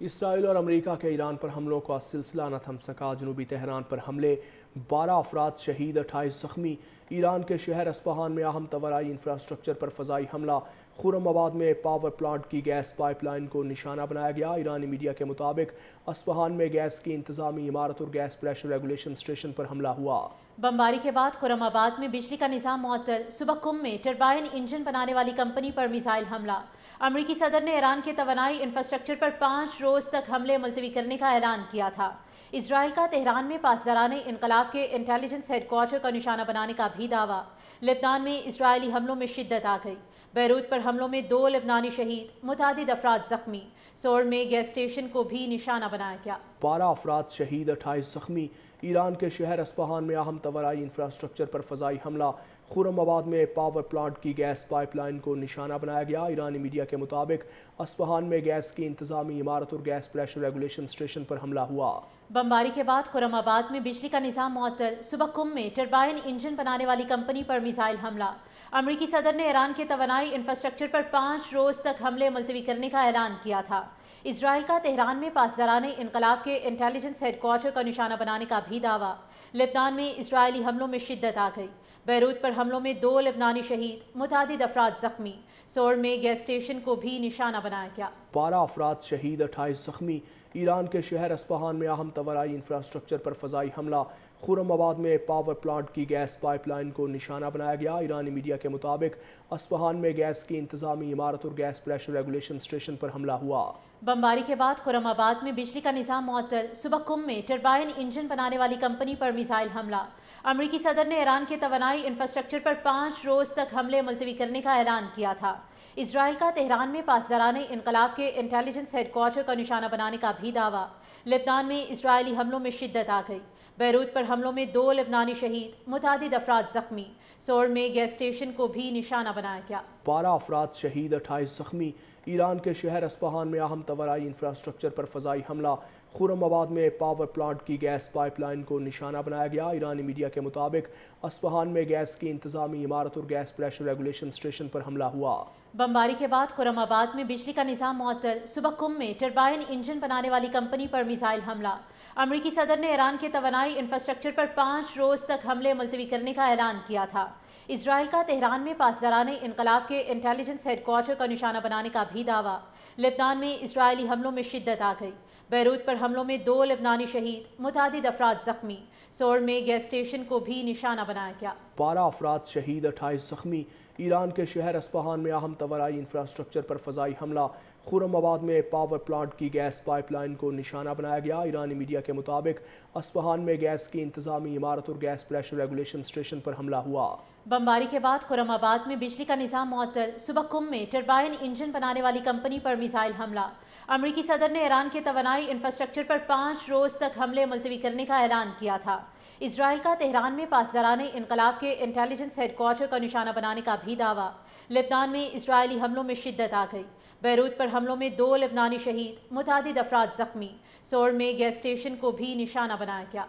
اسرائیل اور امریکہ کے ایران پر حملوں کا سلسلہ نہ تھم سکا۔ جنوبی تہران پر حملے، 12 افراد شہید، 28 زخمی۔ ایران کے شہر اصفہان میں اہم طوعی انفراسٹرکچر پر فضائی حملہ۔ خرم آباد میں پاور پلانٹ کی گیس پائپ لائن کو نشانہ بنایا گیا۔ ایرانی میڈیا کے مطابق اصفہان میں گیس کی انتظامی عمارت اور گیس پریشر ریگولیشن اسٹیشن پر حملہ ہوا۔ بمباری کے بعد خرم آباد میں بجلی کا نظام معطل۔ صبح قم میں ٹربائن انجن بنانے والی کمپنی پر میزائل حملہ۔ امریکی صدر نے ایران کے توانائی انفراسٹرکچر پر 5 روز تک حملے ملتوی کرنے کا اعلان کیا تھا۔ اسرائیل کا تہران میں پاسداران انقلاب کے انٹیلیجنس ہیڈ کوارٹر کا نشانہ بنانے کا بھی دعویٰ۔ لبنان میں اسرائیلی حملوں میں شدت آ گئی۔ بیروت پر حملوں میں 2 لبنانی شہید، متعدد افراد زخمی۔ سور میں گیس اسٹیشن کو بھی نشانہ بنایا گیا۔ 12 افراد شہید، 28 زخمی۔ ایران کے شہر اصفہان میں اہم طوعی انفراسٹرکچر پر فضائی حملہ۔ خرم آباد میں پاور پلانٹ کی گیس پائپ لائن کو نشانہ بنایا گیا۔ ایرانی میڈیا کے مطابق اصفہان میں گیس کی انتظامی عمارت اور گیس پریشر ریگولیشن اسٹیشن پر حملہ ہوا۔ بمباری کے بعد خرم آباد میں بجلی کا نظام معطل۔ صبح قم میں ٹربائن انجن بنانے والی کمپنی پر میزائل حملہ۔ امریکی صدر نے ایران کے توانائی انفراسٹرکچر پر 5 روز تک حملے ملتوی کرنے کا اعلان کیا تھا۔ اسرائیل کا تہران میں پاسداران انقلاب کے انٹیلیجنس ہیڈ کوارٹر کا نشانہ بنانے کا بھی دعویٰ۔ لبنان میں اسرائیلی حملوں میں شدت آ گئی۔ بیروت پر حملوں میں 2 لبنانی شہید، متعدد افراد زخمی۔ سور میں گیس اسٹیشن کو بھی نشانہ بنایا گیا۔ 12 افراد شہید، 28 زخمی۔ ایران کے شہر اصفہان میں اہم طوعی انفراسٹرکچر پر فضائی حملہ۔ خرم آباد میں پاور پلانٹ کی گیس پائپ لائن کو نشانہ بنایا گیا۔ ایرانی میڈیا کے مطابق اصفہان میں گیس کی انتظامی عمارت اور گیس پریشر ریگولیشن اسٹیشن پر حملہ ہوا۔ بمباری کے بعد خرم آباد میں بجلی کا نظام معطل۔ صبح قم میں ٹربائن انجن بنانے والی کمپنی پر میزائل حملہ۔ امریکی صدر نے ایران کے توانائی انفراسٹرکچر پر 5 روز تک حملے ملتوی کرنے کا اعلان کیا تھا۔ اسرائیل کا تہران میں پاسداران انقلاب کے انٹیلیجنس ہیڈ کوارٹر کا نشانہ بنانے کا بھی دعویٰ۔ لبنان میں اسرائیلی حملوں میں شدت آ گئی۔ بیروت پر حملوں میں 2 لبنانی شہید، متعدد افراد زخمی۔ سور میں گیس اسٹیشن کو بھی نشانہ بنایا گیا۔ 12 افراد شہید، 28 زخمی۔ ایران کے شہر اصفہان میں اہم طوعی انفراسٹرکچر پر فضائی حملہ۔ خرم آباد میں پاور پلانٹ کی گیس پائپ لائن کو نشانہ بنایا گیا۔ ایرانی میڈیا کے مطابق اصفہان میں گیس کی انتظامی عمارت اور گیس پریشر ریگولیشن اسٹیشن پر حملہ ہوا۔ بمباری کے بعد خرم آباد میں بجلی کا نظام معطل۔ صبح قم میں ٹربائن انجن بنانے والی کمپنی پر میزائل حملہ۔ امریکی صدر نے ایران کے توانائی انفراسٹرکچر پر 5 روز تک حملے ملتوی کرنے کا اعلان کیا تھا۔ اسرائیل کا تہران میں پاسداران انقلاب کے انٹیلیجنس ہیڈ کوارٹر کا نشانہ بنانے کا بھی دعویٰ۔ لبنان میں اسرائیلی حملوں میں شدت آ گئی۔ بیروت پر حملوں میں 2 لبنانی شہید، متعدد افراد زخمی۔ سور میں گیس اسٹیشن کو بھی نشانہ بنایا گیا۔ 12 افراد شہید، 28 زخمی۔ ایران کے شہر اصفہان میں اہم طوعی انفراسٹرکچر پر فضائی حملہ۔ خرم آباد میں پاور پلانٹ کی گیس پائپ لائن کو نشانہ بنایا گیا۔ ایرانی میڈیا کے مطابق اصفہان میں گیس کی انتظامی عمارت اور گیس پریشر ریگولیشن اسٹیشن پر حملہ ہوا۔ بمباری کے بعد خرم آباد میں بجلی کا نظام معطل۔ صبح قم میں ٹربائن انجن بنانے والی کمپنی پر میزائل حملہ۔ امریکی صدر نے ایران کے توانائی انفراسٹرکچر پر 5 روز تک حملے ملتوی کرنے کا اعلان کیا تھا۔ اسرائیل کا تہران میں پاسداران انقلاب کے انٹیلیجنس ہیڈ کوارٹر کا نشانہ بنانے کا بھی دعویٰ۔ لبنان میں اسرائیلی حملوں میں شدت آ گئی۔ بیروت پر حملوں میں 2 لبنانی شہید، متعدد افراد زخمی۔ سور میں گیس اسٹیشن کو بھی نشانہ بنایا گیا۔